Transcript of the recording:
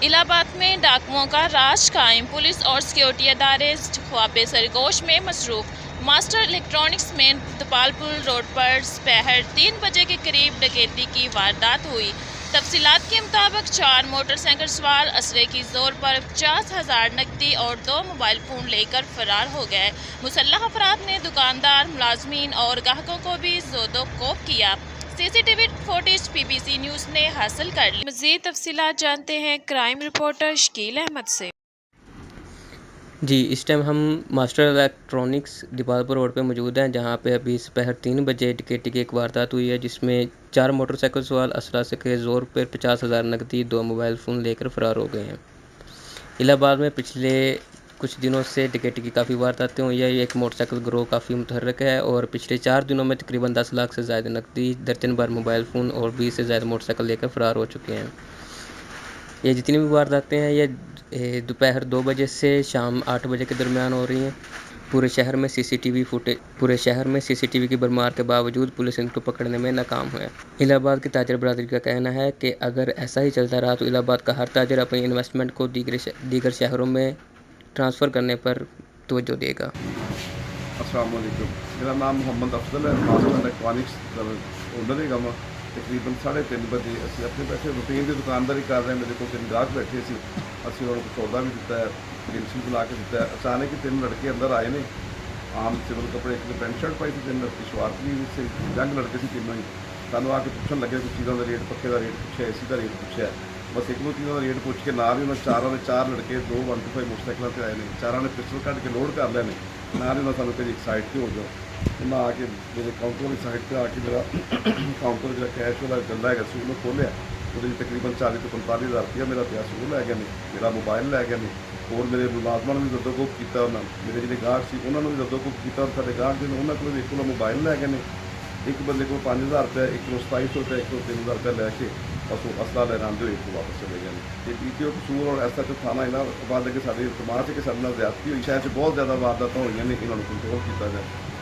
इलाहाबाद में डाकुओं का राज कायम, पुलिस और सिक्योरिटी अदारे ख्वाब सरगोश में मसरूफ। मास्टर इलेक्ट्रॉनिक्स में तपालपुर रोड पर दोपहर 3 बजे के करीब डकैती की वारदात हुई। तफसीलात के मुताबिक 4 मोटरसाइकिल सवार असरे की जोर पर 50,000 नकदी और 2 मोबाइल फ़ोन लेकर फरार हो गए। मुसल्लह अफराद ने दुकानदार, मुलाजमीन और ग्राहकों को भी ज़ोदो-कोब किया। सीसीटीवी फुटेज पीबीसी न्यूज़ ने हासिल कर ली। मज़ीद तफसीलात जानते हैं क्राइम रिपोर्टर शकील अहमद से। जी, इस टाइम हम मास्टर इलेक्ट्रॉनिक्स दीपालपुर रोड पे मौजूद हैं, जहाँ पे अभी दोपहर 3 बजे डकैती की एक वारदात हुई है, जिसमें 4 मोटरसाइकिल सवार असरा से के ज़ोर पर 50,000 नकदी, 2 मोबाइल फ़ोन लेकर फ़रार हो गए हैं। इलाहाबाद में पिछले कुछ दिनों से डकैती की काफ़ी वारदातें हुई है। एक मोटरसाइकिल गिरोह काफ़ी मुतहर्रिक है और पिछले 4 दिनों में तकरीबन 10 लाख से ज़्यादा नकदी, दर्जन भर मोबाइल फ़ोन और 20 से ज़्यादा मोटरसाइकिल लेकर फ़रार हो चुके हैं। ये जितनी भी वारदातें हैं ये दोपहर 2 बजे से शाम 8 बजे के दरमियान हो रही हैं। पूरे शहर में सीसीटीवी की भरमार के बावजूद पुलिस इनको पकड़ने में नाकाम है। इलाहाबाद की ताजर बरादरी का कहना है कि अगर ऐसा ही चलता रहा तो इलाहाबाद का हर ताजर अपनी इन्वेस्टमेंट को दीगर शहरों में ट्रांसफ़र करने पर तवज्जो देगा। अस्सलाम वालेकुम, मेरा नाम मोहम्मद अफजल है। मास्टर इलेक्ट्रॉनिक्स का ओनर है। मैं तकरीबन 3:30 बजे ਅਸੀਂ अपने बैठे रूटीन की दुकानदारी कर रहे हैं। मेरे को 3 ग्राहक बैठे सी, ਅਸੀਂ ਉਹਨਾਂ ਨੂੰ सौदा भी दिता है, ड्रिंक्स भी बुला के दिता है। अचानक ही 3 लड़के अंदर आए ने, आम सिविल कपड़े, एक ने पेंट शर्ट पाई थी, 3 लड़के शलवार कमीज से, यंग लड़के से तीनों ही सानू आके पूछन लगे कुछ चीज़ों का रेट, पक्के का रेट पूछा, एसी का रेट पूछा। बस एक दो चीज़ों का रेट पूछ के नाल ही उन्होंने 4 लड़के 2 125 मोटरसाइकिलों पर आए ने, 4 ने पिस्टल कट के लोड कर लिया ने। नाल ही उन्होंने सानू कही एक साइड पर हो जाओ। उन्हें आके मेरे काउंटर वाली साइड पर आके मेरा काउंटर जो कैश वाला गला है सी उन्होंने खोलिया। वो तकरीबन 40 तो 45 हज़ार रुपया मेरा पिया सी लै गए, मेरा मोबाइल लै गए, और मेरे मुलाजमान भी जद्दोकोब किया। मेरे जो गाहक से उन्होंने भी जद्दोकोब किया। साढ़े गाहक जो उन्होंने को एक को मोबाइल लै गए, एक बंदे को 5,000 रुपया, एक को 2700 रुपया, एक को 3,000 रुपया लैके बस वो असला लैन आते हुए एक को वापस चले गए। ये पीटीओ कसूर और SHO थाना इलाहाबाद के साड़ी समाज के साथ ज्यादती हुई, शहर से बहुत ज़्यादा वारदात हुई ने, इन्होंने कंट्रोल किया जाए।